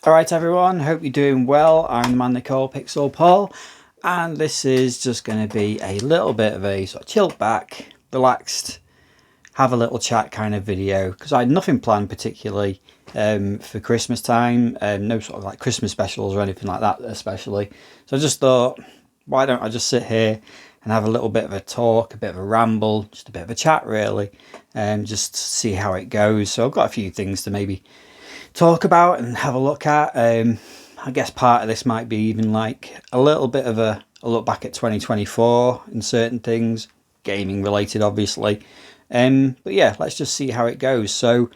Alright everyone, hope you're doing well. I'm the man they call Pixel Paul, and this is just going to be a little bit of a sort of chilled back, relaxed, have a little chat kind of video, because I had nothing planned particularly for Christmas time, no sort of like Christmas specials or anything like that especially. So I just thought, why don't I just sit here and have a little bit of a talk, a bit of a ramble, just a bit of a chat really, and just see how it goes. So I've got a few things to maybe talk about and have a look at. I guess part of this might be even like a little bit of a look back at 2024 and certain things, gaming related obviously. But yeah, let's just see how it goes. So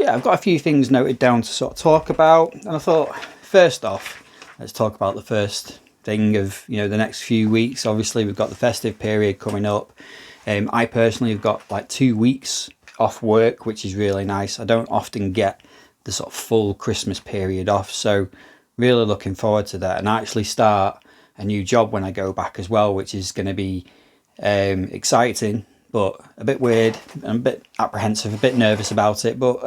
yeah, I've got a few things noted down to sort of talk about, and I thought first off, let's talk about the first thing of, you know, the next few weeks. Obviously we've got the festive period coming up. I personally have got like 2 weeks off work, which is really nice. I don't often get the sort of full Christmas period off, so really looking forward to that. And I actually start a new job when I go back as well, which is going to be exciting, but a bit weird and a bit apprehensive, a bit nervous about it, but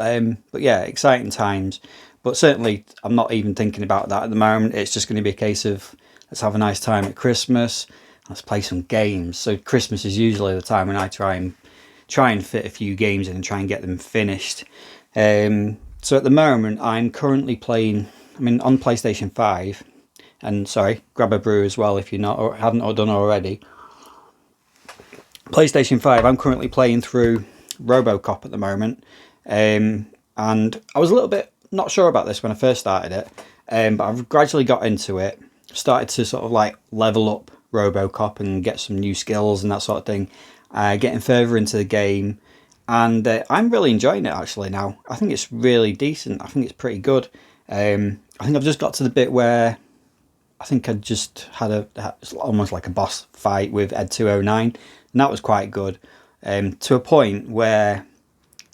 yeah, exciting times. But certainly I'm not even thinking about that at the moment. It's just going to be a case of let's have a nice time at Christmas, let's play some games. So Christmas is usually the time when I try and fit a few games in and try and get them finished. So at the moment, I'm currently playing, on PlayStation 5, and sorry, grab a brew as well if you're not, or haven't or done already. PlayStation 5, I'm currently playing through RoboCop at the moment, and I was a little bit not sure about this when I first started it, but I've gradually got into it, started to sort of like level up RoboCop and get some new skills and that sort of thing, getting further into the game. And I'm really enjoying it actually now. I think it's really decent. I think it's pretty good. I think I've just got to the bit where I think I just had almost like a boss fight with Ed 209, and that was quite good. To a point where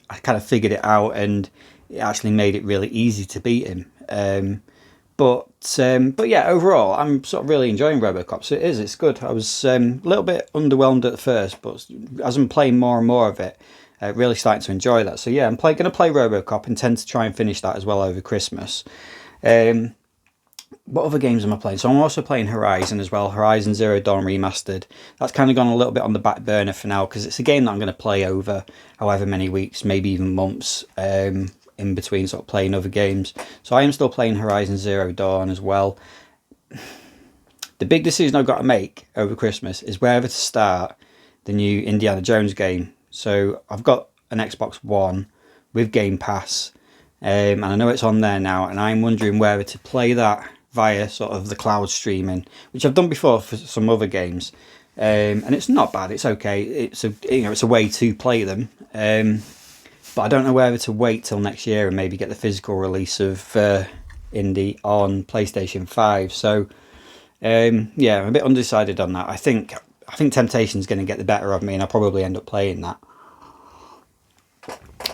I kind of figured it out, and it actually made it really easy to beat him. But yeah, overall, I'm sort of really enjoying RoboCop. So it's good. I was a little bit underwhelmed at first, but as I'm playing more and more of it, really starting to enjoy that. So yeah, I'm going to play RoboCop, intend to try and finish that as well over Christmas. What other games am I playing? So I'm also playing Horizon as well, Horizon Zero Dawn Remastered. That's kind of gone a little bit on the back burner for now, because it's a game that I'm going to play over however many weeks, maybe even months, in between sort of playing other games. So I am still playing Horizon Zero Dawn as well. The big decision I've got to make over Christmas is whether to start the new Indiana Jones game. So I've got an Xbox One with Game Pass, and I know it's on there now, and I'm wondering whether to play that via sort of the cloud streaming, which I've done before for some other games, and it's not bad. It's okay. It's a way to play them, but I don't know whether to wait till next year and maybe get the physical release of Indy on PlayStation 5. So yeah, I'm a bit undecided on that. I think Temptation's going to get the better of me, and I'll probably end up playing that.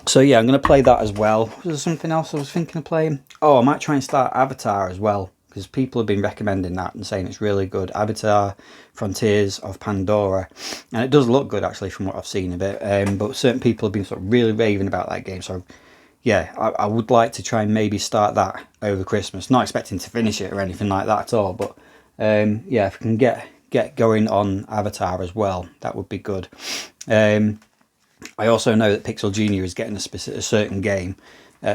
So yeah, I'm going to play that as well. Was there something else I was thinking of playing? Oh, I might try and start Avatar as well, because people have been recommending that and saying it's really good. Avatar Frontiers of Pandora. And it does look good actually from what I've seen of it. But certain people have been sort of really raving about that game. So yeah, I would like to try and maybe start that over Christmas. Not expecting to finish it or anything like that at all, but yeah, if I can get going on Avatar as well, that would be good. I also know that Pixel Junior is getting a certain game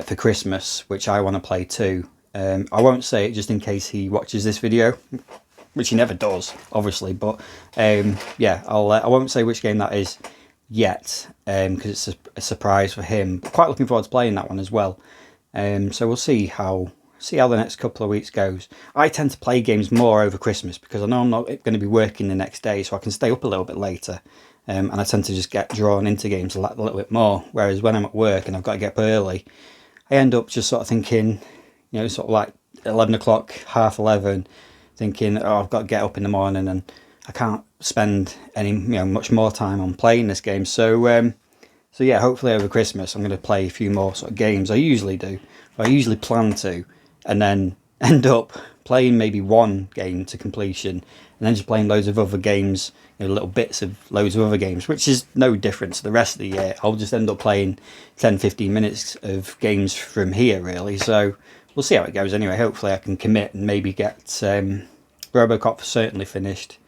for Christmas, which I want to play too. I won't say it just in case he watches this video, which he never does, obviously. But yeah, I won't say which game that is yet, because it's a surprise for him. But quite looking forward to playing that one as well. So we'll see how the next couple of weeks goes. I tend to play games more over Christmas because I know I'm not going to be working the next day, so I can stay up a little bit later. And I tend to just get drawn into games a little bit more. Whereas when I'm at work and I've got to get up early, I end up just sort of thinking, you know, sort of like 11 o'clock, half 11, thinking, oh, I've got to get up in the morning and I can't spend much more time on playing this game. So yeah, hopefully over Christmas I'm going to play a few more sort of games. I usually do. I usually plan to, and then end up playing maybe one game to completion, and then just playing loads of other games, little bits of loads of other games, which is no different to the rest of the year. I'll just end up playing 10-15 minutes of games from here really. So we'll see how it goes anyway. Hopefully I can commit and maybe get Robocop certainly finished.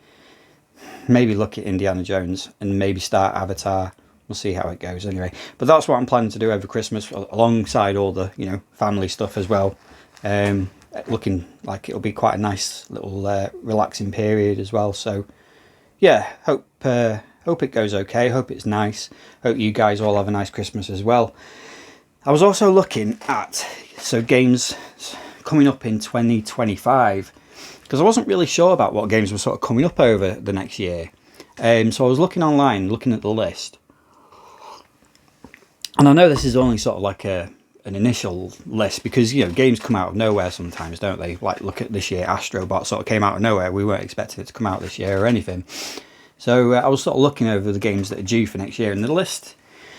Maybe look at Indiana Jones and maybe start Avatar. We'll see how it goes anyway. But that's what I'm planning to do over Christmas, alongside all the, you know, family stuff as well. Looking like it'll be quite a nice little relaxing period as well. So yeah, hope it goes okay. Hope it's nice. Hope you guys all have a nice Christmas as well. I was also looking at games coming up in 2025, because I wasn't really sure about what games were sort of coming up over the next year. So I was looking online, looking at the list. And I know this is only sort of like an initial list, because, you know, games come out of nowhere sometimes, don't they? Like, look at this year, Astrobot sort of came out of nowhere. We weren't expecting it to come out this year or anything. So I was sort of looking over the games that are due for next year, and the list,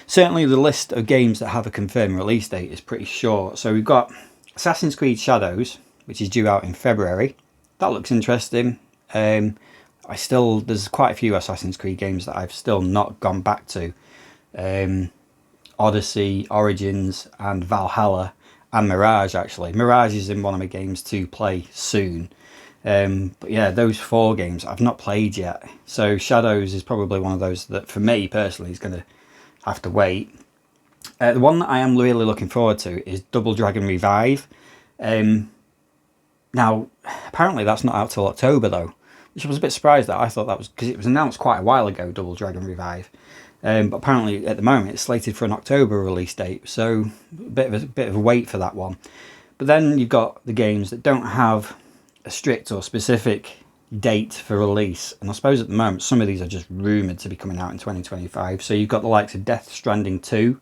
certainly the list of games that have a confirmed release date is pretty short. So we've got Assassin's Creed Shadows, which is due out in February. That looks interesting. There's quite a few Assassin's Creed games that I've still not gone back to. Odyssey, Origins, and Valhalla, and Mirage, actually. Mirage is in one of my games to play soon. But yeah, those 4 games I've not played yet. So Shadows is probably one of those that, for me personally, is going to have to wait. The one that I am really looking forward to is Double Dragon Revive. Now, apparently that's not out till October though, which I was a bit surprised at. I thought that was because it was announced quite a while ago, Double Dragon Revive. But apparently at the moment it's slated for an October release date, so a bit of a wait for that one. But then you've got the games that don't have a strict or specific date for release, and I suppose at the moment some of these are just rumoured to be coming out in 2025. So you've got the likes of Death Stranding 2.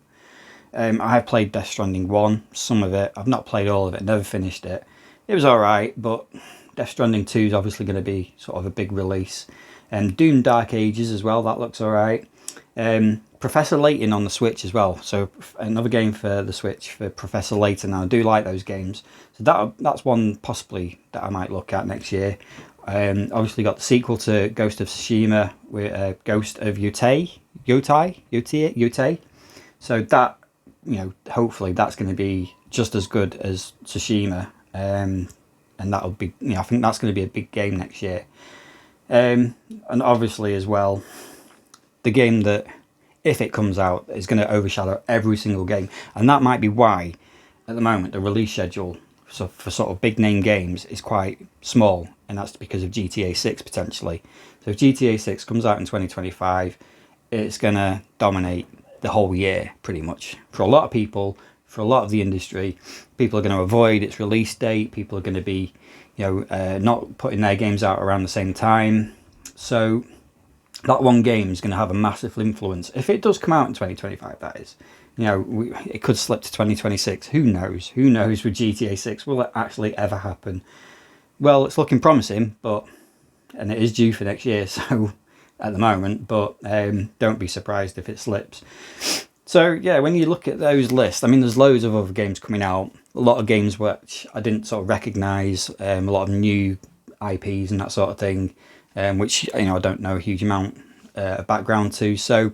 I have played Death Stranding 1, some of it. I've not played all of it, never finished it. It was alright, but Death Stranding 2 is obviously going to be sort of a big release. Doom Dark Ages as well, that looks alright. Professor Layton on the Switch as well, so another game for the Switch for Professor Layton. Now I do like those games, so that's one possibly that I might look at next year. Obviously got the sequel to Ghost of Tsushima with Ghost of Yotei. So that, you know, hopefully that's going to be just as good as Tsushima, and that'll be, you know, I think that's going to be a big game next year. And obviously as well, the game that, if it comes out, is going to overshadow every single game, and that might be why at the moment the release schedule for sort of big name games is quite small, and that's because of GTA 6 potentially. So if GTA 6 comes out in 2025, it's going to dominate the whole year pretty much for a lot of people, for a lot of the industry. People are going to avoid its release date. People are going to be, you know, not putting their games out around the same time. So that one game is going to have a massive influence. If it does come out in 2025, that is. You know, it could slip to 2026. Who knows? Who knows with GTA 6? Will it actually ever happen? Well, it's looking promising, and it is due for next year, so at the moment, but don't be surprised if it slips. So yeah, when you look at those lists, I mean, there's loads of other games coming out. A lot of games which I didn't sort of recognise, a lot of new IPs and that sort of thing. Which, you know, I don't know a huge amount of background to. So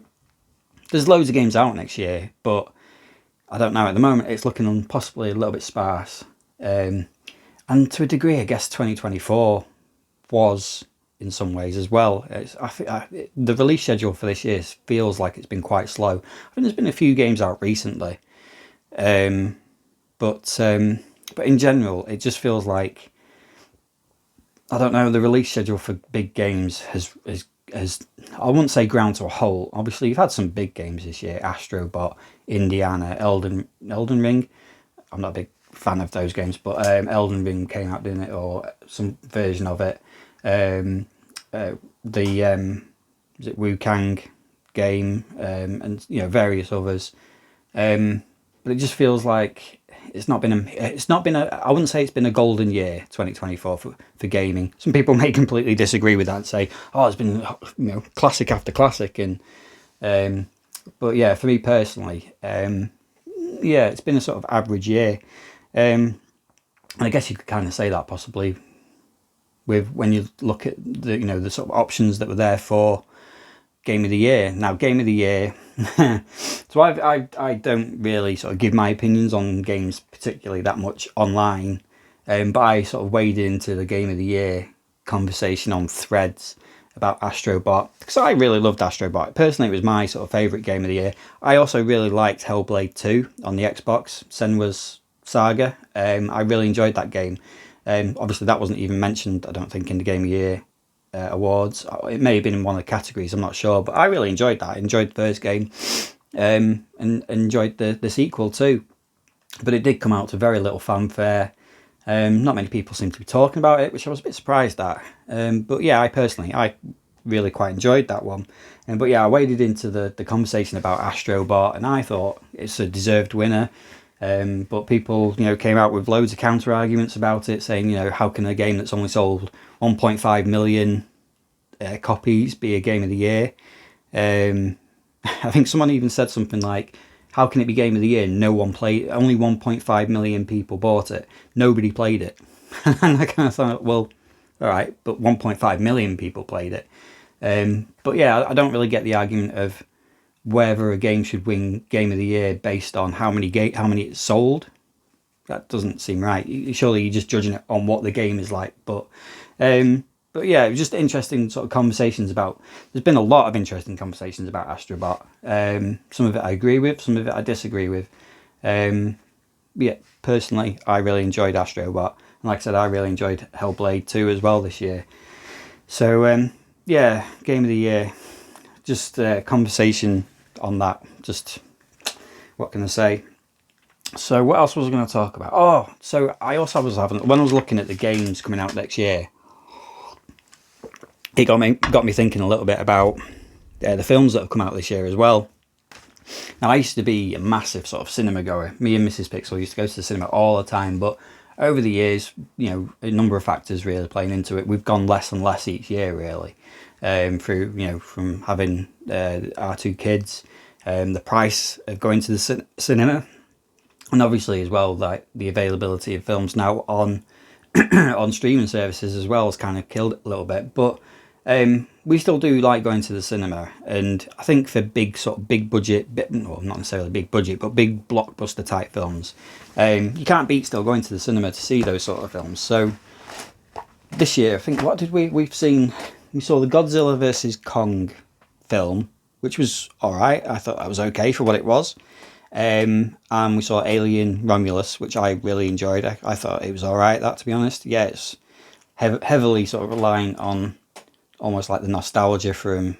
there's loads of games out next year, but I don't know, at the moment it's looking possibly a little bit sparse. And to a degree, I guess 2024 was in some ways as well. The release schedule for this year feels like it's been quite slow. I think there's been a few games out recently, but in general, it just feels like, I don't know, the release schedule for big games has I wouldn't say ground to a halt. Obviously, you've had some big games this year: Astrobot, Indiana, Elden Ring. I'm not a big fan of those games, but Elden Ring came out, didn't it, or some version of it. Is it Wu Kang game, and, you know, various others. But it just feels like it's not been I wouldn't say it's been a golden year, 2024 for gaming. Some people may completely disagree with that and say, oh, it's been, you know, classic after classic, and but yeah, for me personally, yeah, it's been a sort of average year, and I guess you could kind of say that possibly with, when you look at the, you know, the sort of options that were there for Game of the Year. Now, Game of the Year. So I don't really sort of give my opinions on games particularly that much online, but I sort of waded into the Game of the Year conversation on Threads about Astro Bot, because I really loved Astro Bot. Personally, it was my sort of favourite game of the year. I also really liked Hellblade 2 on the Xbox, Senua's Saga. I really enjoyed that game. Obviously, that wasn't even mentioned, I don't think, in the Game of the Year awards. It may have been in one of the categories, I'm not sure, but I really enjoyed that. I enjoyed the first game, and enjoyed the sequel too. But it did come out to very little fanfare. Not many people seem to be talking about it, which I was a bit surprised at. But yeah, I really quite enjoyed that one. But yeah, I waded into the conversation about Astro Bot, and I thought it's a deserved winner. But people, came out with loads of counter arguments about it, saying, how can a game that's only sold 1.5 million copies be a game of the year? I think someone even said something like, how can it be Game of the Year? No one played. Only 1.5 million people bought it. Nobody played it. And I kind of thought, well, all right, but 1.5 million people played it. But yeah, I don't really get the argument of whether a game should win Game of the Year based on how many it's sold. That doesn't seem right. Surely you're just judging it on what the game is like. But yeah, it was just interesting sort of conversations about. There's been a lot of interesting conversations about Astro Bot. Some of it I agree with, some of it I disagree with. Yeah, personally, I really enjoyed Astro Bot, and like I said, I really enjoyed Hellblade 2 as well this year. So yeah, Game of the Year. Just conversation on that. Just what can I say? So what else was I going to talk about? Oh, so I also was when I was looking at the games coming out next year, it got me thinking a little bit about the films that have come out this year as well. Now, I used to be a massive sort of cinema goer. Me and Mrs. Pixel used to go to the cinema all the time, but over the years, a number of factors really playing into it. We've gone less and less each year, really, through from having our two kids, the price of going to the cinema, and obviously as well, like the availability of films now on on streaming services as well has kind of killed it a little bit. But we still do like going to the cinema, and I think for big budget, well, not necessarily big budget, but big blockbuster type films, you can't beat still going to the cinema to see those sort of films. So this year, I think, what did we've seen? We saw the Godzilla vs Kong film, which was all right. I thought that was okay for what it was. And we saw Alien Romulus, which I really enjoyed. I thought it was all right, that, to be honest. Yeah, it's heavily sort of relying on almost like the nostalgia from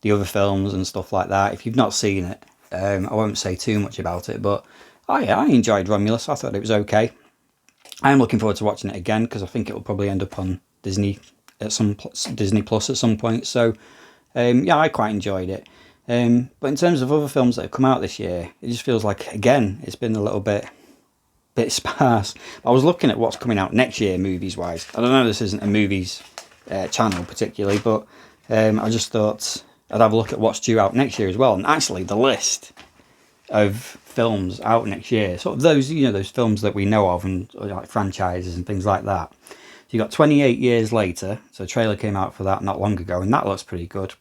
the other films and stuff like that. If you've not seen it, I won't say too much about it, but I enjoyed Romulus. I thought it was okay. I am looking forward to watching it again, because I think it will probably end up on Disney Plus at some point. So yeah, I quite enjoyed it. But in terms of other films that have come out this year, it just feels like, again, it's been a little bit sparse. I was looking at what's coming out next year, movies wise. I don't know, this isn't a movies channel particularly, but I just thought I'd have a look at what's due out next year as well. And actually, the list of films out next year, sort of those, those films that we know of, and like franchises and things like that. So you got 28 Years Later. So a trailer came out for that not long ago, and that looks pretty good.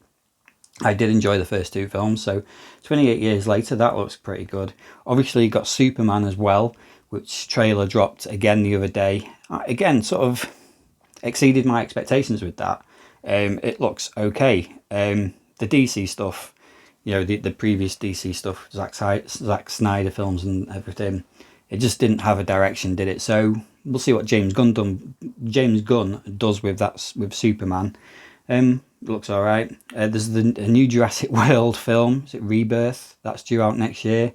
I did enjoy the first two films, so 28 Years Later, that looks pretty good. Obviously, you got Superman as well, which trailer dropped again the other day. Again, sort of exceeded my expectations with that. It looks okay. The DC stuff, the previous DC stuff, Zack Snyder films and everything, it just didn't have a direction, did it? So we'll see what James Gunn does with that, with Superman. Looks all right. There's a new Jurassic World film. Is it Rebirth? That's due out next year.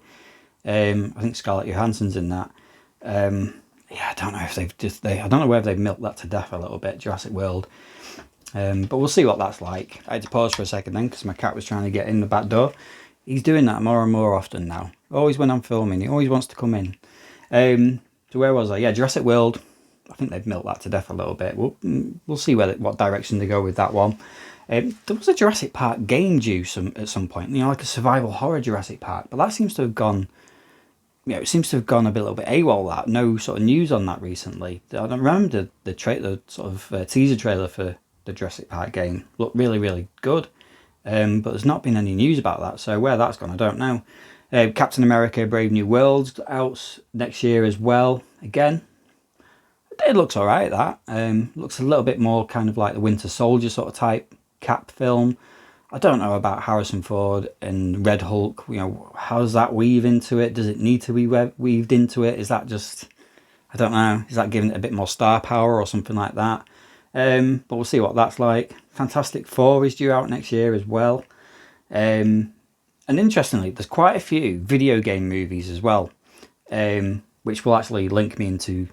I think Scarlett Johansson's in that. Yeah, I don't know if I don't know whether they've milked that to death a little bit, Jurassic World. But we'll see what that's like. I had to pause for a second then, because my cat was trying to get in the back door. He's doing that more and more often now. Always when I'm filming, he always wants to come in. So where was I? Yeah, Jurassic World. I think they've milked that to death a little bit. We'll see what direction they go with that one. There was a Jurassic Park game due at some point, like a survival horror Jurassic Park, but that seems to have gone, it seems to have gone a little bit AWOL. That no sort of news on that recently. I don't remember the sort of teaser trailer for the Jurassic Park game looked really, really good. but there's not been any news about that, so where that's gone I don't know. Captain America Brave New World's out next year as well. Again, it looks alright, that. Looks a little bit more kind of like the Winter Soldier sort of type Cap film. I don't know about Harrison Ford and Red Hulk. You know, how does that weave into it? Does it need to be weaved into it? Is that just, I don't know, is that giving it a bit more star power or something like that? But we'll see what that's like. Fantastic Four is due out next year as well. And interestingly, there's quite a few video game movies as well, which will actually link me into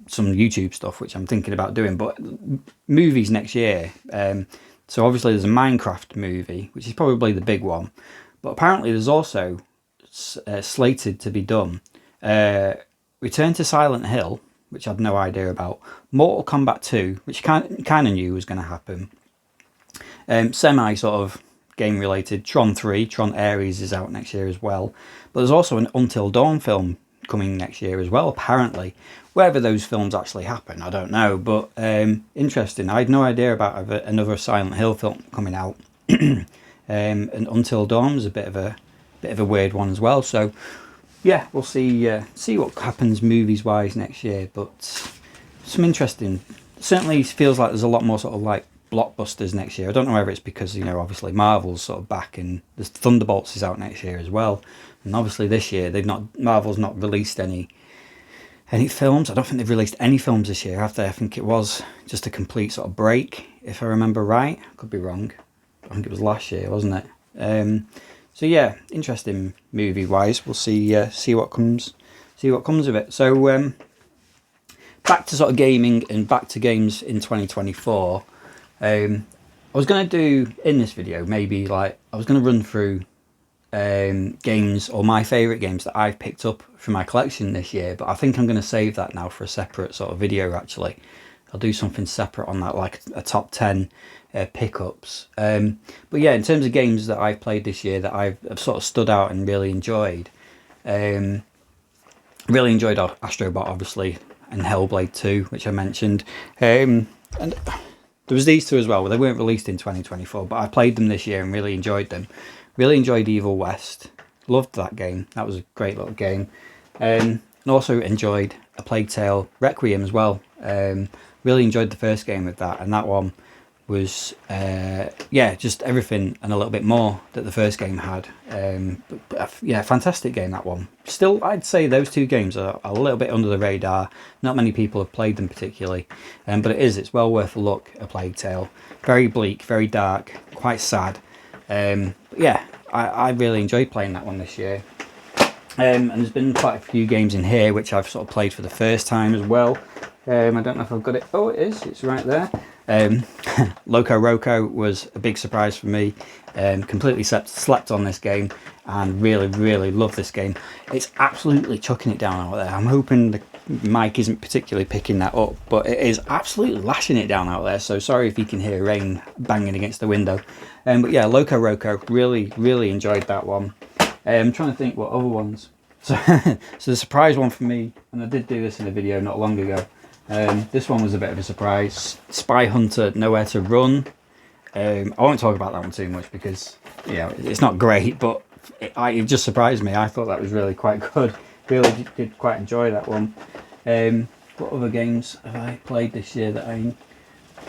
some YouTube stuff, which I'm thinking about doing. But movies next year. So obviously there's a Minecraft movie, which is probably the big one. But apparently there's also slated to be done Return to Silent Hill, which I had no idea about. Mortal Kombat 2, which kind of knew was going to happen. Semi sort of game related. Tron 3, Tron Ares is out next year as well. But there's also an Until Dawn film coming next year as well, apparently. Whether those films actually happen, I don't know. But interesting. I had no idea about another Silent Hill film coming out. And Until Dawn was a bit of a weird one as well. So yeah, we'll see what happens movies wise next year. But some interesting. Certainly feels like there's a lot more sort of like blockbusters next year. I don't know whether it's because, you know, obviously Marvel's sort of back and there's Thunderbolts is out next year as well. And obviously this year Marvel's not released any films. I don't think they've released any films this year, have they? I think it was just a complete sort of break, if I remember right. Could be wrong. I think it was last year, wasn't it? So yeah, interesting movie wise. We'll see what comes of it. So back to sort of gaming and back to games in 2024. I was going to do in this video, maybe like I was going to run through games or my favourite games that I've picked up from my collection this year, but I think I'm going to save that now for a separate sort of video. Actually, I'll do something separate on that, like a top 10 pickups. But yeah, in terms of games that I've played this year that I've sort of stood out and really enjoyed, really enjoyed Astrobot obviously, and Hellblade 2, which I mentioned, and there was these two as well. They weren't released in 2024, but I played them this year and really enjoyed them. Really enjoyed Evil West. Loved that game. That was a great little game. And also enjoyed A Plague Tale Requiem as well. Really enjoyed the first game with that, and that one was yeah, just everything and a little bit more that the first game had. Yeah, fantastic game, that one. Still, I'd say those two games are a little bit under the radar. Not many people have played them particularly, but it's well worth a look. A Plague Tale, very bleak, very dark, quite sad. Yeah, I really enjoyed playing that one this year. And there's been quite a few games in here which I've sort of played for the first time as well. I don't know if I've got it. Oh, it is. It's right there. Loco Roco was a big surprise for me. Completely slept on this game and really love this game. It's absolutely chucking it down out there. I'm hoping the mic isn't particularly picking that up, but it is absolutely lashing it down out there. So sorry if you can hear rain banging against the window. But yeah, Loco Roco, really enjoyed that one. I'm trying to think what other ones. So the surprise one for me, and I did do this in a video not long ago. This one was a bit of a surprise. Spy Hunter Nowhere to Run. I won't talk about that one too much because, you know, it's not great, but it just surprised me. I thought that was really quite good. Really did quite enjoy that one. What other games have I played this year that I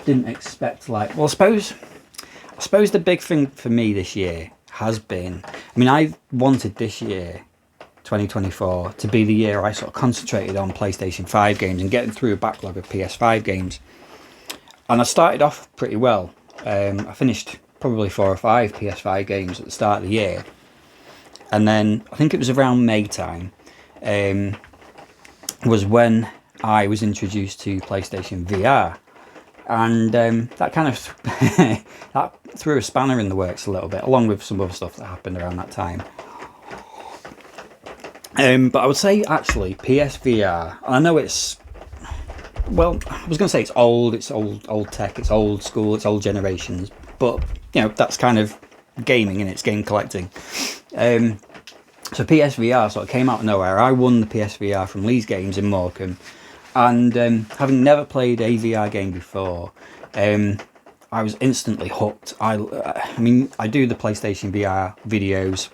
didn't expect? Like, well, I suppose the big thing for me this year has been, I mean, I wanted this year, 2024, to be the year I sort of concentrated on PlayStation 5 games and getting through a backlog of PS5 games. And I started off pretty well. I finished probably 4 or 5 PS5 games at the start of the year. And then I think it was around May time, was when I was introduced to PlayStation VR. And that kind of that threw a spanner in the works a little bit, along with some other stuff that happened around that time. But I would say actually PSVR, I know it's, well, I was going to say it's old tech, it's old school, it's old generations, but you know, that's kind of gaming and it's game collecting. So PSVR sort of came out of nowhere. I won the PSVR from Lee's Games in Morecambe, and having never played a VR game before, I was instantly hooked. I mean, I do the PlayStation VR videos,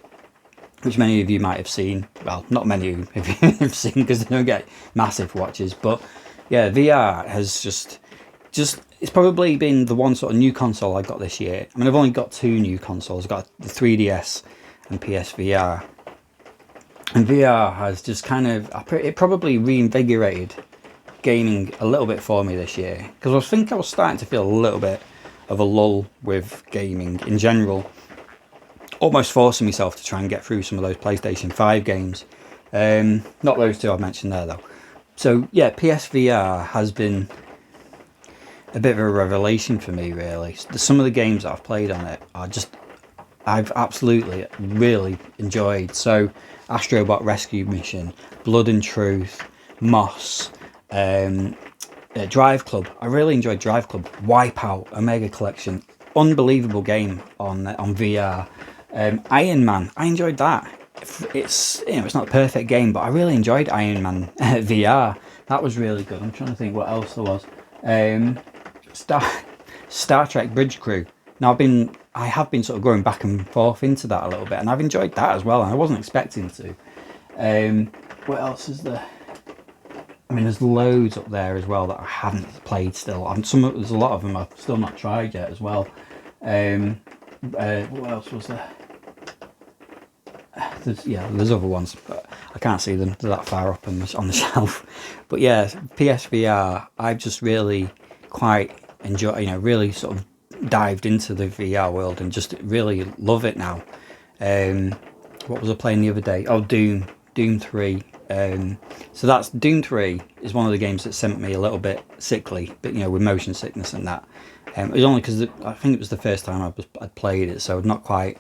which many of you might have seen. Well, not many of you have seen, because they don't get massive watches. But yeah, VR has just it's probably been the one sort of new console I got this year. I mean, I've only got 2 new consoles. I've got the 3DS and PSVR. And VR has just kind of, it probably reinvigorated gaming a little bit for me this year, because I think I was starting to feel a little bit of a lull with gaming in general, almost forcing myself to try and get through some of those PlayStation 5 games. Not those 2 I've mentioned there though. So yeah, PSVR has been a bit of a revelation for me, really. Some of the games that I've played on it are just, I've absolutely really enjoyed. So Astrobot Rescue Mission, Blood and Truth, Moss, Drive Club. I really enjoyed Drive Club. Wipeout, Omega Collection, unbelievable game on VR. Iron Man, I enjoyed that. It's, you know, it's not a perfect game, but I really enjoyed Iron Man VR. That was really good. I'm trying to think what else there was. Star Trek Bridge Crew. Now I have been sort of going back and forth into that a little bit, and I've enjoyed that as well, and I wasn't expecting to. What else is there? I mean, there's loads up there as well that I haven't played still. There's a lot of them I've still not tried yet as well. What else was there? There's other ones, but I can't see them. They're that far up on the shelf. But yeah, PSVR, I've just really quite enjoyed, you know, really sort of dived into the VR world and just really love it now. What was I playing the other day? Oh, Doom 3. So that's Doom 3 is one of the games that sent me a little bit sickly, but you know, with motion sickness and that. It was only because I think it was the first time I'd played it, so I'd not quite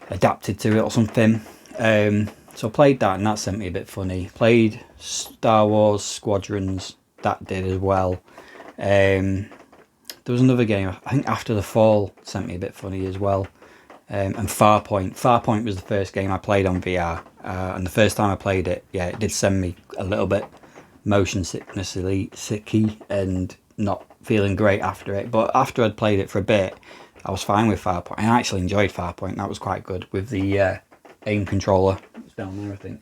adapted to it or something. So I played that, and that sent me a bit funny. Played Star Wars Squadrons, that did as well. There was another game, I think After the Fall sent me a bit funny as well. And Farpoint. Farpoint was the first game I played on VR, and the first time I played it, yeah, it did send me a little bit motion sicky and not feeling great after it. But after I'd played it for a bit, I was fine with Farpoint. I actually enjoyed Farpoint. That was quite good with the aim controller. It's down there, I think.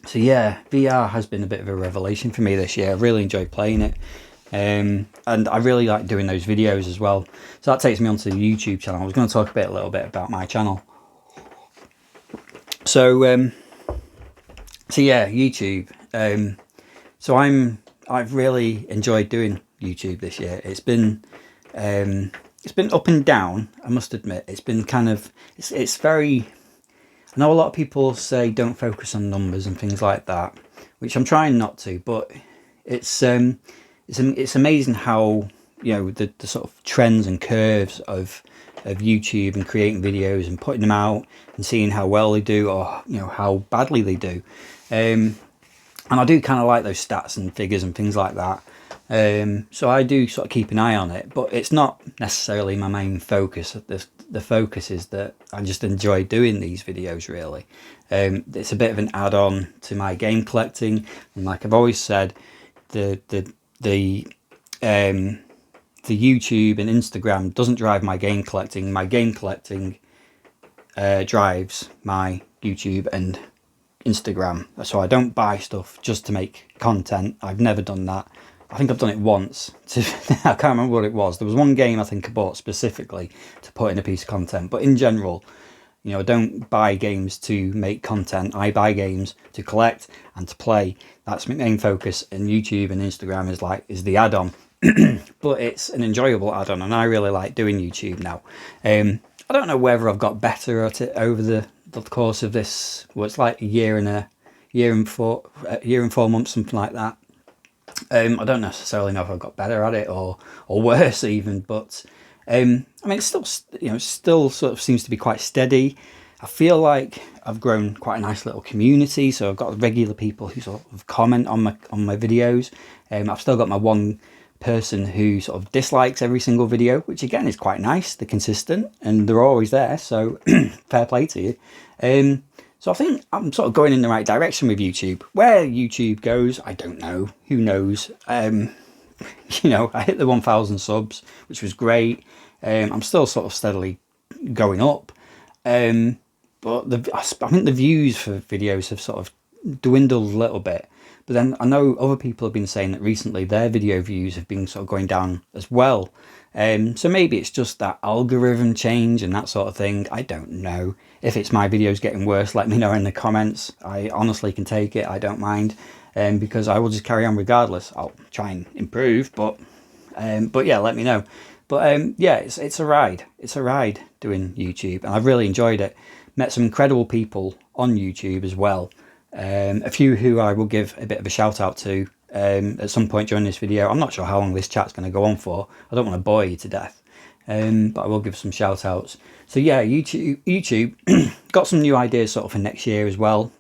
So yeah, VR has been a bit of a revelation for me this year. I've really enjoyed playing it. And I really like doing those videos as well. So that takes me onto the YouTube channel. I was going to talk a little bit about my channel. So yeah, YouTube. So I've really enjoyed doing YouTube this year. It's been up and down, I must admit. It's been kind of, it's very, I know a lot of people say don't focus on numbers and things like that, which I'm trying not to, but it's amazing how, you know, the sort of trends and curves of YouTube and creating videos and putting them out and seeing how well they do, or, you know, how badly they do. And I do kind of like those stats and figures and things like that. So I do sort of keep an eye on it, but it's not necessarily my main focus. The focus is that I just enjoy doing these videos, really. It's a bit of an add-on to my game collecting, and like I've always said, the YouTube and Instagram doesn't drive my game collecting. My game collecting drives my YouTube and Instagram. So I don't buy stuff just to make content. I've never done that. I think I've done it once. I can't remember what it was. There was one game I think I bought specifically to put in a piece of content. But in general, you know, I don't buy games to make content. I buy games to collect and to play. That's my main focus. And YouTube and Instagram is the add-on. But it's an enjoyable add-on, and I really like doing YouTube now. I don't know whether I've got better at it over the course of this. Well, it's like a year and 4 months, something like that. I don't necessarily know if I've got better at it or worse even, but I mean, it's still, you know, still sort of seems to be quite steady. I feel like I've grown quite a nice little community, so I've got regular people who sort of comment on my videos. I've still got my one person who sort of dislikes every single video, which again is quite nice. They're consistent and they're always there, so fair play to you. So I think I'm sort of going in the right direction with YouTube. Where YouTube goes, I don't know. Who knows? you know, I hit the 1,000 subs, which was great. I'm still sort of steadily going up. But I think the views for videos have sort of dwindled a little bit. But then I know other people have been saying that recently their video views have been sort of going down as well. So maybe it's just that algorithm change and that sort of thing. I don't know. If it's my videos getting worse, let me know in the comments. I honestly can take it. I don't mind, because I will just carry on regardless. I'll try and improve, but yeah, let me know. But yeah, it's a ride. It's a ride doing YouTube, and I've really enjoyed it. Met some incredible people on YouTube as well. A few who I will give a bit of a shout out to at some point during this video. I'm not sure how long this chat's going to go on for. I don't want to bore you to death, but I will give some shout outs. So yeah, YouTube got some new ideas sort of for next year as well.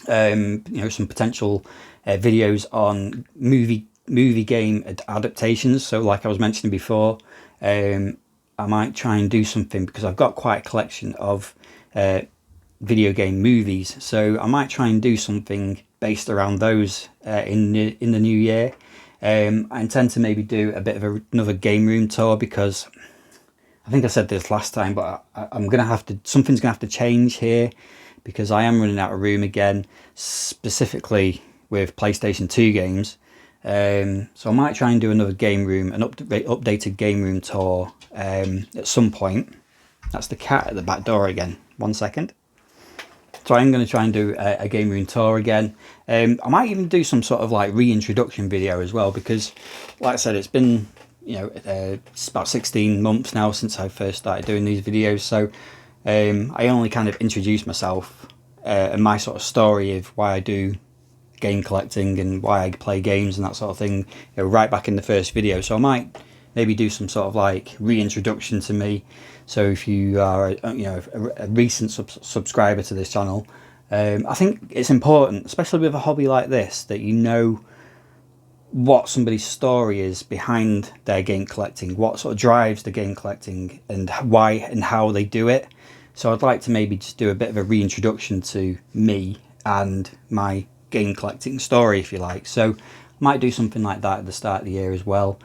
You know, some potential videos on movie game adaptations. So like I was mentioning before, I might try and do something, because I've got quite a collection of video game movies, so I might try and do something based around those in the new year. I intend to maybe do a bit of another game room tour, because I think I said this last time, but I'm gonna have to, something's gonna have to change here, because I am running out of room again, specifically with PlayStation 2 games. So I might try and do another game room, an updated game room tour at some point. That's the cat at the back door again. 1 second. So I'm going to try and do a game room tour again. I might even do some sort of like reintroduction video as well, because like I said, it's been, you know, it's about 16 months now since I first started doing these videos. So I only kind of introduced myself and my sort of story of why I do game collecting and why I play games and that sort of thing, you know, right back in the first video. So I might maybe do some sort of like reintroduction to me. So if you are, you know, a recent subscriber to this channel, I think it's important, especially with a hobby like this, that you know what somebody's story is behind their game collecting, what sort of drives the game collecting, and why and how they do it. So I'd like to maybe just do a bit of a reintroduction to me and my game collecting story, if you like. So I might do something like that at the start of the year as well.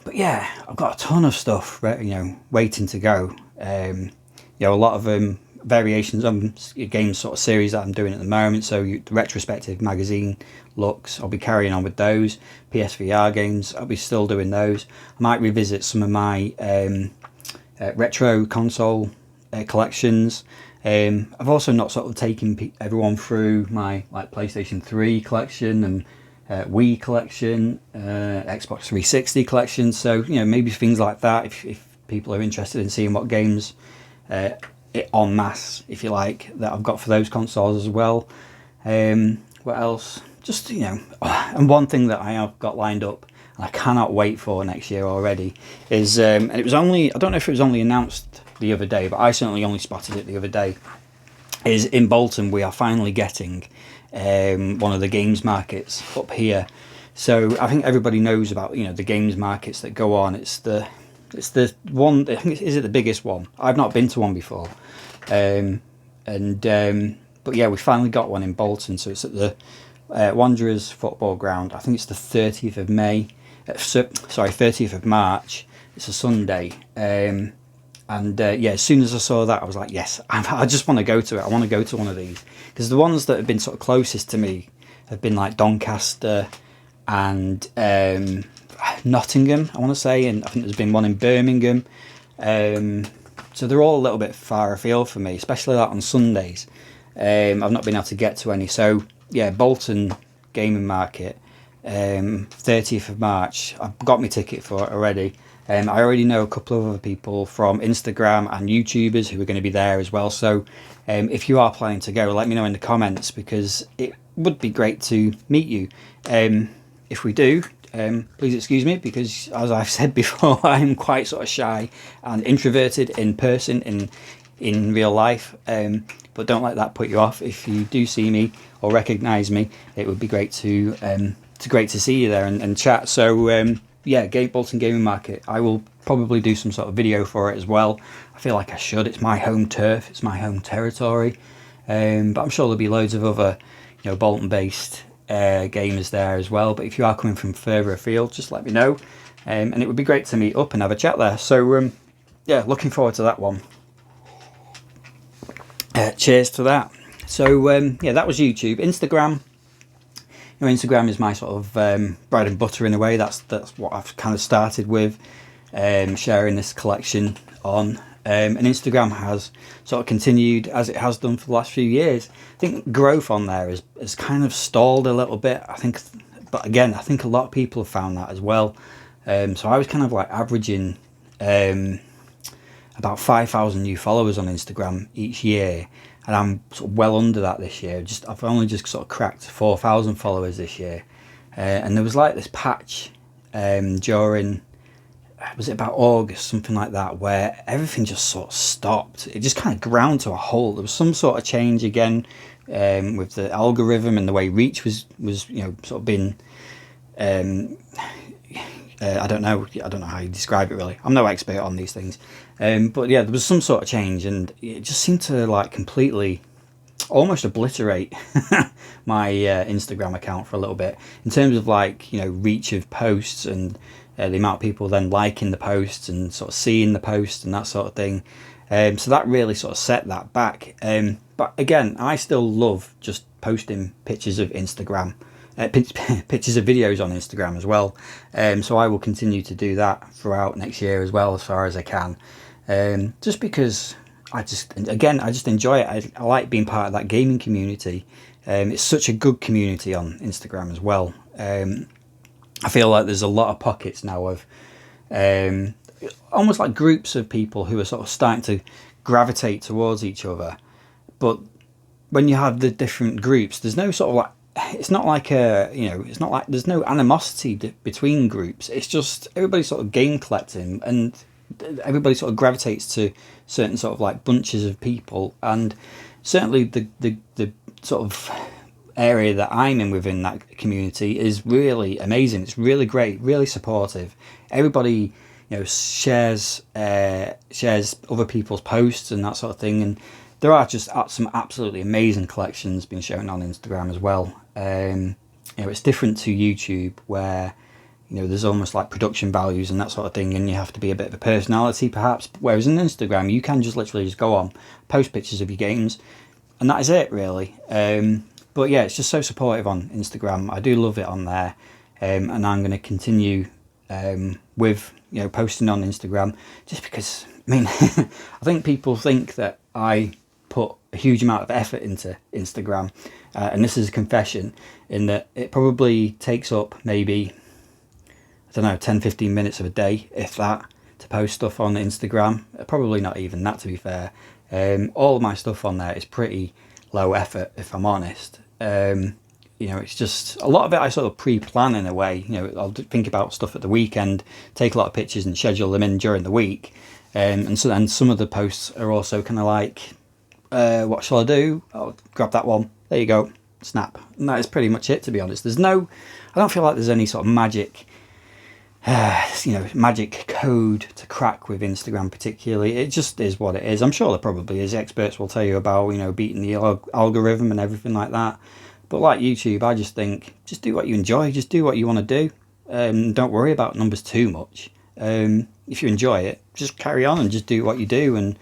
But yeah, I've got a ton of stuff, you know, waiting to go. You know, a lot of variations on game sort of series that I'm doing at the moment. So the retrospective magazine looks, I'll be carrying on with those. PSVR games, I'll be still doing those. I might revisit some of my retro console collections. I've also not sort of taken everyone through my like PlayStation 3 collection and Wii collection, Xbox 360 collection. So, you know, maybe things like that, if people are interested in seeing what games en masse, if you like, that I've got for those consoles as well. What else? Just, you know, and one thing that I have got lined up, and I cannot wait for next year already, is, and it was only, I don't know if it was only announced the other day, but I certainly only spotted it the other day, is in Bolton we are finally getting one of the games markets up here. So I think everybody knows about, you know, the games markets that go on. It's the one, I think, is it the biggest one? I've not been to one before. But yeah, we finally got one in Bolton. So it's at the Wanderers football ground. I think it's the 30th of May. Sorry, 30th of March. It's a Sunday. Yeah, as soon as I saw that, I was like, yes, I just want to go to it. I want to go to one of these, because the ones that have been sort of closest to me have been like Doncaster and Nottingham, I want to say, and I think there's been one in Birmingham. So they're all a little bit far afield for me, especially like on Sundays. I've not been able to get to any. So yeah, Bolton Gaming Market, 30th of March. I've got my ticket for it already. I already know a couple of other people from Instagram and YouTubers who are going to be there as well. So if you are planning to go, let me know in the comments, because it would be great to meet you. If we do, please excuse me, because as I've said before, I'm quite sort of shy and introverted in person, in real life. But don't let that put you off. If you do see me or recognise me, it would be great to see you there and chat. So yeah, Bolton Gaming Market. I will probably do some sort of video for it as well. I feel like I should. It's my home turf. It's my home territory. But I'm sure there'll be loads of other, you know, Bolton-based gamers there as well. But if you are coming from further afield, just let me know, and it would be great to meet up and have a chat there. So yeah, looking forward to that one. Cheers to that. So yeah, that was YouTube. Instagram. You know, Instagram is my sort of bread and butter in a way. That's what I've kind of started with, sharing this collection on. And Instagram has sort of continued as it has done for the last few years. I think growth on there has kind of stalled a little bit. I think, but again, I think a lot of people have found that as well. So I was kind of like averaging about 5,000 new followers on Instagram each year, and I'm sort of well under that this year. I've only just sort of cracked 4,000 followers this year, and there was like this patch during, was it about August, something like that, where everything just sort of stopped. It just kind of ground to a halt. There was some sort of change again with the algorithm and the way reach was you know, sort of been I don't know how you describe it really. I'm no expert on these things, but yeah, there was some sort of change, and it just seemed to like completely almost obliterate my Instagram account for a little bit in terms of like, you know, reach of posts and the amount of people then liking the posts and sort of seeing the posts and that sort of thing. So that really sort of set that back. But again, I still love just posting pictures of Instagram. Pictures of videos on Instagram as well, so I will continue to do that throughout next year as well, as far as I can, just because I just enjoy it. I like being part of that gaming community. It's such a good community on Instagram as well. I feel like there's a lot of pockets now of almost like groups of people who are sort of starting to gravitate towards each other, but when you have the different groups, there's no sort of like, it's not like it's not like there's no animosity between groups. It's just everybody sort of game collecting, and everybody sort of gravitates to certain sort of like bunches of people. And certainly the sort of area that I'm in within that community is really amazing. It's really great, really supportive. Everybody, you know, shares other people's posts and that sort of thing, and there are just some absolutely amazing collections being shown on Instagram as well. You know, it's different to YouTube, where, you know, there's almost like production values and that sort of thing, and you have to be a bit of a personality perhaps. Whereas in Instagram, you can just literally just go on, post pictures of your games, and that is it really. But yeah, it's just so supportive on Instagram. I do love it on there, and I'm going to continue with, you know, posting on Instagram, just because, I mean, I think people think that I put a huge amount of effort into Instagram, and this is a confession, in that it probably takes up maybe, I don't know, 10-15 minutes of a day, if that, to post stuff on Instagram. Probably not even that, to be fair. All of my stuff on there is pretty low effort, if I'm honest. You know, it's just a lot of it I sort of pre-plan in a way. You know, I'll think about stuff at the weekend, take a lot of pictures and schedule them in during the week, and so then some of the posts are also kind of like, what shall I do? I'll grab that one. There you go. Snap. And that is pretty much it, to be honest. I don't feel like there's any sort of magic, you know, magic code to crack with Instagram particularly. It just is what it is. I'm sure there probably is. Experts will tell you about, you know, beating the algorithm and everything like that. But like YouTube, I just think, just do what you enjoy. Just do what you want to do. Don't worry about numbers too much. If you enjoy it, just carry on and just do what you do. And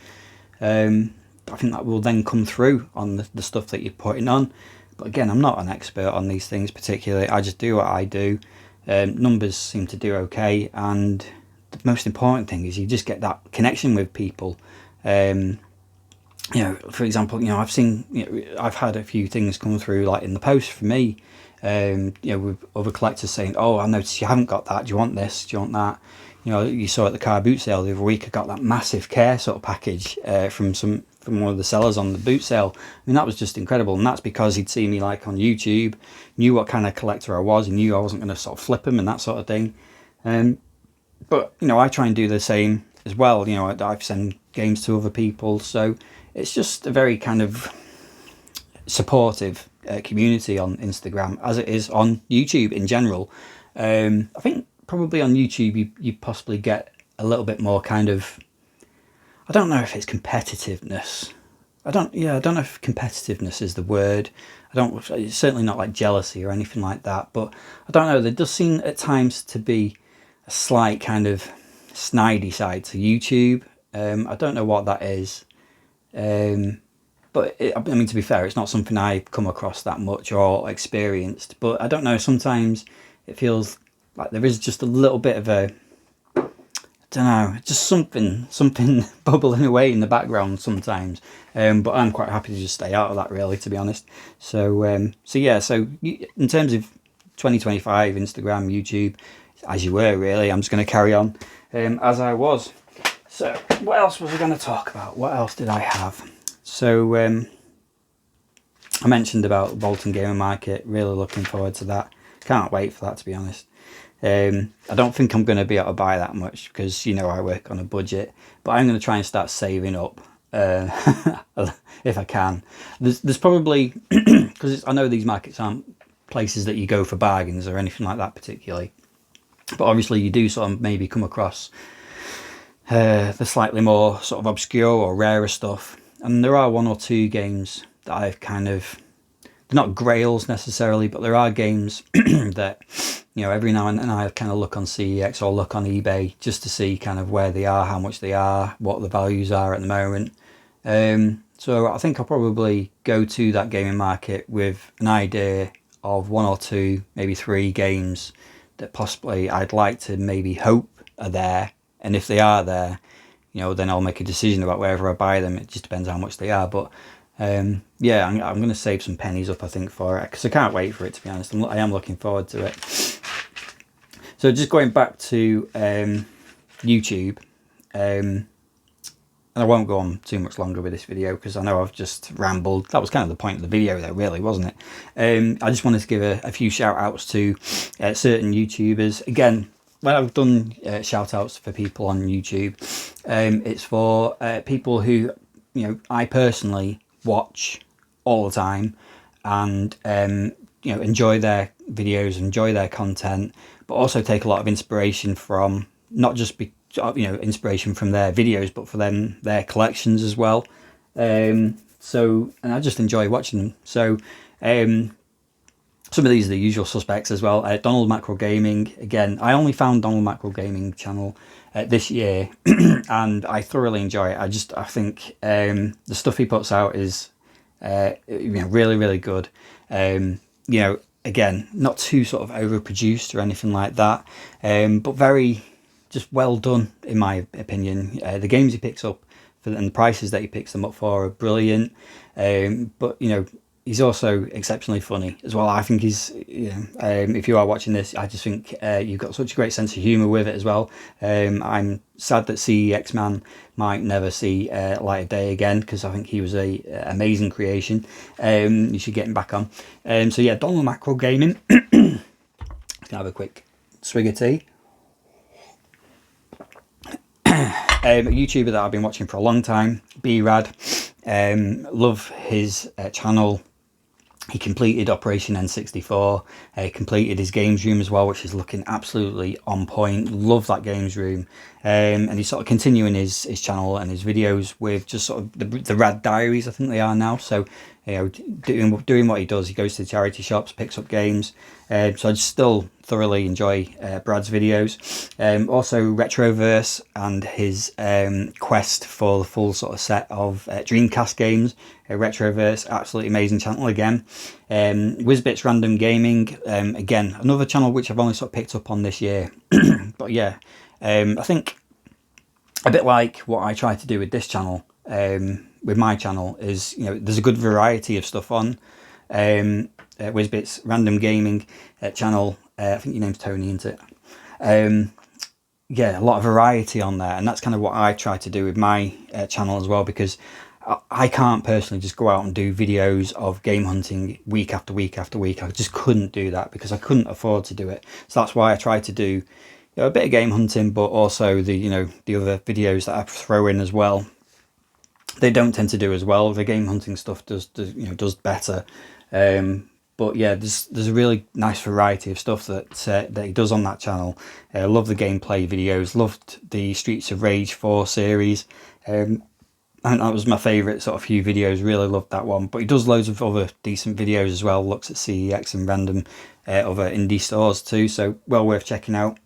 I think that will then come through on the stuff that you're putting on. But again, I'm not an expert on these things particularly. I just do what I do. Numbers seem to do okay, and the most important thing is you just get that connection with people. You know, for example, you know, I've had a few things come through, like in the post for me, you know, with other collectors saying, "Oh, I noticed you haven't got that. Do you want this? Do you want that?" You know, you saw at the car boot sale the other week, I got that massive care sort of package from one of the sellers on the boot sale. I mean, that was just incredible, and that's because he'd seen me like on YouTube, knew what kind of collector I was, he knew I wasn't going to sort of flip him and that sort of thing. But you know, I try and do the same as well. You know, I've sent games to other people, so it's just a very kind of supportive community on Instagram, as it is on YouTube in general. I think probably on YouTube you possibly get a little bit more kind of, I don't know if it's competitiveness, I don't know if competitiveness is the word. It's certainly not like jealousy or anything like that, but I don't know, there does seem at times to be a slight kind of snidey side to YouTube. I don't know what that is. But I mean, to be fair, it's not something I've come across that much or experienced, but I don't know, sometimes it feels like there is just a little bit of a, I don't know, just something bubbling away in the background sometimes. But I'm quite happy to just stay out of that, really, to be honest. So in terms of 2025 Instagram, YouTube, as you were, really, I'm just going to carry on as I was. So what else was I going to talk about? What else did I have? So I mentioned about Bolton Gamer Market. Really looking forward to that. Can't wait for that, to be honest. I don't think I'm going to be able to buy that much because, you know, I work on a budget, but I'm going to try and start saving up if I can. There's probably, because I know these markets aren't places that you go for bargains or anything like that particularly, but obviously you do sort of maybe come across the slightly more sort of obscure or rarer stuff, and there are one or two games that I've kind of, they're not grails necessarily, but there are games that, you know, every now and then I kind of look on CEX or look on eBay just to see kind of where they are, how much they are, what the values are at the moment. So I think I'll probably go to that gaming market with an idea of one or two, maybe three games that possibly I'd like to maybe hope are there. And if they are there, you know, then I'll make a decision about wherever I buy them. It just depends how much they are. But yeah, I'm going to save some pennies up, I think, for it, because I can't wait for it, to be honest. I am looking forward to it. So just going back to YouTube, and I won't go on too much longer with this video because I know I've just rambled. That was kind of the point of the video there, really, wasn't it? I just wanted to give a few shout outs to certain YouTubers. Again, when I've done shout outs for people on YouTube, it's for people who, you know, I personally watch all the time and you know, enjoy their videos, enjoy their content, but also take a lot of inspiration from, not just you know, inspiration from their videos, but for them, their collections as well. And I just enjoy watching them. So some of these are the usual suspects as well. Donald Macro Gaming, again, I only found Donald Macro Gaming channel this year and I thoroughly enjoy it. I think the stuff he puts out is you know, really, really good. You know, again, not too sort of overproduced or anything like that, but very just well done, in my opinion. The games he picks up and the prices that he picks them up for are brilliant. But, you know, he's also exceptionally funny as well. I think he's, you know, if you are watching this, I just think you've got such a great sense of humour with it as well. I'm sad that CEX Man might never see light of day again, because I think he was a amazing creation. You should get him back on. So yeah, Donald Macro Gaming. Gonna have a quick swig of tea. A YouTuber that I've been watching for a long time, B-Rad. Love his channel. He completed Operation N64, completed his games room as well, which is looking absolutely on point. Love that games room. And he's sort of continuing his channel and his videos with just sort of the Rad Diaries, I think they are now. So, you know, doing what he does, he goes to charity shops, picks up games. So I still thoroughly enjoy Brad's videos. Also Retroverse and his quest for the full sort of set of Dreamcast games. Retroverse, absolutely amazing channel again. Whizbits Random Gaming, again, another channel which I've only sort of picked up on this year. But yeah, I think a bit like what I try to do with this channel, with my channel, is, you know, there's a good variety of stuff on. Whizbits Random Gaming channel, I think your name's Tony, isn't it? Yeah, a lot of variety on there, and that's kind of what I try to do with my channel as well, because I can't personally just go out and do videos of game hunting week after week after week. I just couldn't do that because I couldn't afford to do it. So that's why I try to do, you know, a bit of game hunting, but also the, you know, the other videos that I throw in as well. They don't tend to do as well. The game hunting stuff does better. But yeah, there's a really nice variety of stuff that he does on that channel. Love the gameplay videos. Loved the Streets of Rage 4 series. and that was my favourite sort of few videos. Really loved that one. But he does loads of other decent videos as well. Looks at CEX and random other indie stores too. So well worth checking out.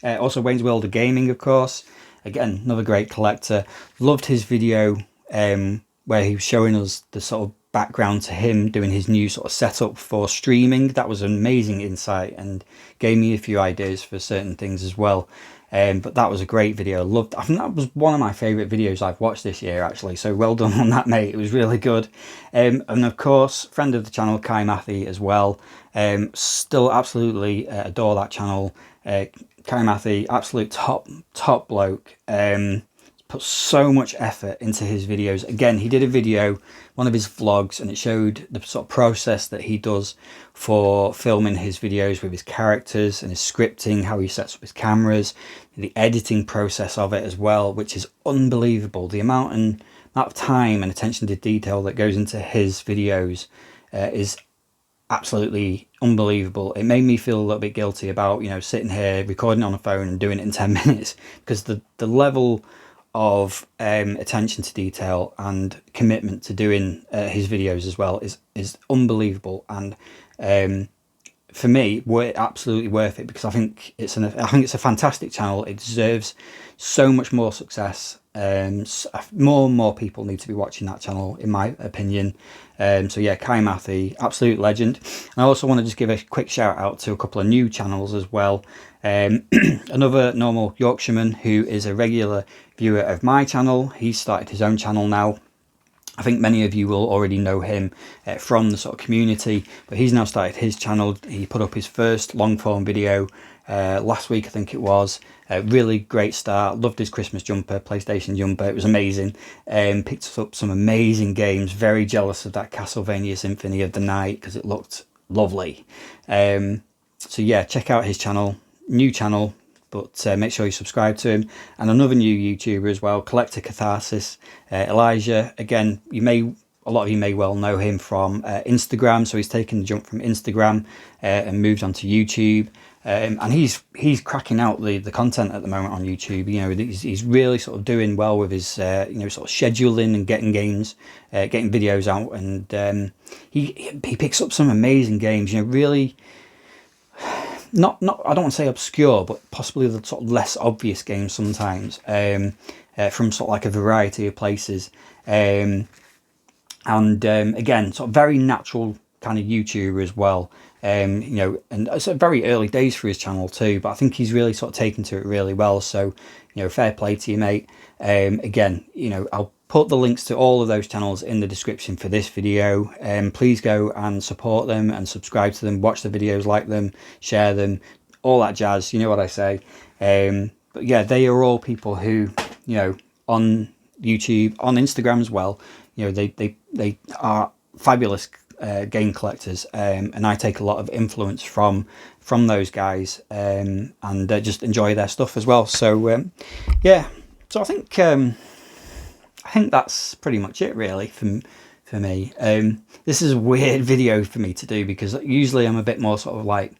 Also Wayne's World of Gaming, of course. Again, another great collector. Loved his video where he was showing us the sort of background to him doing his new sort of setup for streaming. That was an amazing insight and gave me a few ideas for certain things as well. But that was a great video. Loved. I think that was one of my favourite videos I've watched this year, actually. So well done on that, mate. It was really good. And of course, friend of the channel, Kai Mathy as well. Still absolutely adore that channel. Kai Mathy, absolute top bloke. Put so much effort into his videos. Again, he did a video, one of his vlogs, and it showed the sort of process that he does for filming his videos with his characters and his scripting, how he sets up his cameras, the editing process of it as well, which is unbelievable. The amount of time and attention to detail that goes into his videos is absolutely unbelievable. It made me feel a little bit guilty about, you know, sitting here recording on a phone and doing it in 10 minutes, because the level of attention to detail and commitment to doing his videos as well is unbelievable. And for me, absolutely worth it, because I think it's a fantastic channel. It deserves so much more success. More and more people need to be watching that channel, in my opinion. So yeah, Kai Mathy, absolute legend. And I also want to just give a quick shout out to a couple of new channels as well. Another normal Yorkshireman who is a regular viewer of my channel. He's started his own channel now. I think many of you will already know him from the sort of community, but he's now started his channel. He put up his first long form video last week, I think it was. Really great start. Loved his Christmas jumper, PlayStation jumper. It was amazing. Picked up some amazing games. Very jealous of that Castlevania Symphony of the Night because it looked lovely. So yeah, check out his channel, new channel, but make sure you subscribe to him. And another new YouTuber as well, Collector Catharsis, Elijah. Again, a lot of you may well know him from Instagram. So he's taken the jump from Instagram and moved on to YouTube. And he's cracking out the content at the moment on YouTube. You know, he's really sort of doing well with his you know, sort of scheduling and getting videos out. And he picks up some amazing games. You know, really. Not I don't want to say obscure, but possibly the sort of less obvious games sometimes, from sort of like a variety of places, and again, sort of very natural kind of YouTuber as well. You know, and it's very early days for his channel too, but I think he's really sort of taken to it really well. So, you know, fair play to you, mate. Again, you know, I'll put the links to all of those channels in the description for this video. Please go and support them and subscribe to them, watch the videos, like them, share them, all that jazz. You know what I say. But yeah, they are all people who, you know, on YouTube, on Instagram as well, you know, they are fabulous game collectors, and I take a lot of influence from those guys, and just enjoy their stuff as well. So yeah, so I think that's pretty much it really for me. This is a weird video for me to do, because usually I'm a bit more sort of like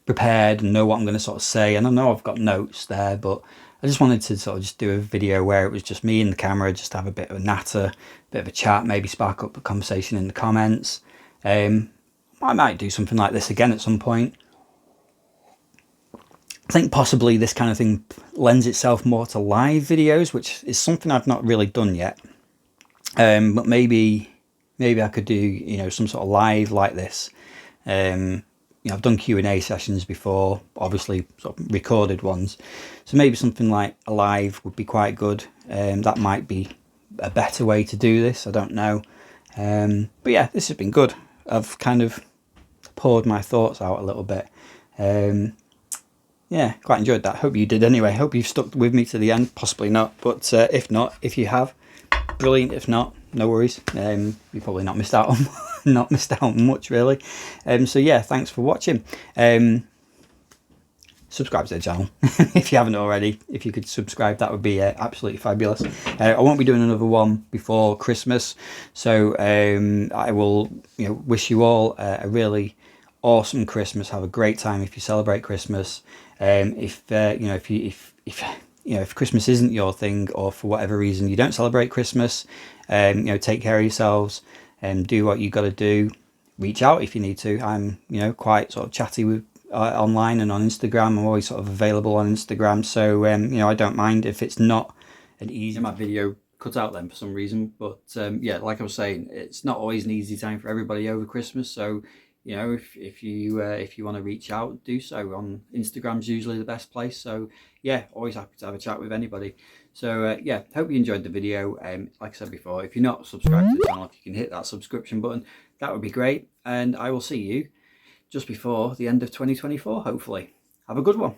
prepared and know what I'm going to sort of say, and I know I've got notes there, but I just wanted to sort of just do a video where it was just me and the camera, just have a bit of a natter, a bit of a chat, maybe spark up a conversation in the comments. I might do something like this again at some point. I think possibly this kind of thing lends itself more to live videos, which is something I've not really done yet. But maybe I could do, you know, some sort of live like this. You know, I've done Q&A sessions before, obviously sort of recorded ones. So maybe something like a live would be quite good. That might be a better way to do this, I don't know. But yeah, this has been good. I've kind of poured my thoughts out a little bit. Yeah, quite enjoyed that. Hope you did anyway. Hope you've stuck with me to the end. Possibly not, but if not, if you have, brilliant. If not, no worries. You probably not missed out on not missed out on much really. So yeah, thanks for watching. Subscribe to the channel if you haven't already. If you could subscribe, that would be absolutely fabulous. I won't be doing another one before Christmas, so I will, you know, wish you all a really awesome Christmas. Have a great time if you celebrate Christmas. If you know, if you know, if Christmas isn't your thing, or for whatever reason you don't celebrate Christmas, you know, take care of yourselves and do what you got to do. Reach out if you need to. I'm, you know, quite sort of chatty with online and on Instagram. I'm always sort of available on Instagram, so you know, I don't mind if it's not an easy. My video cut out then for some reason, but yeah, like I was saying, it's not always an easy time for everybody over Christmas. So you know, if you want to reach out, do so. On Instagram's usually the best place. So yeah, always happy to have a chat with anybody. So yeah, hope you enjoyed the video. Like I said before, if you're not subscribed to the channel, if you can hit that subscription button, that would be great. And I will see you just before the end of 2024, hopefully. Have a good one.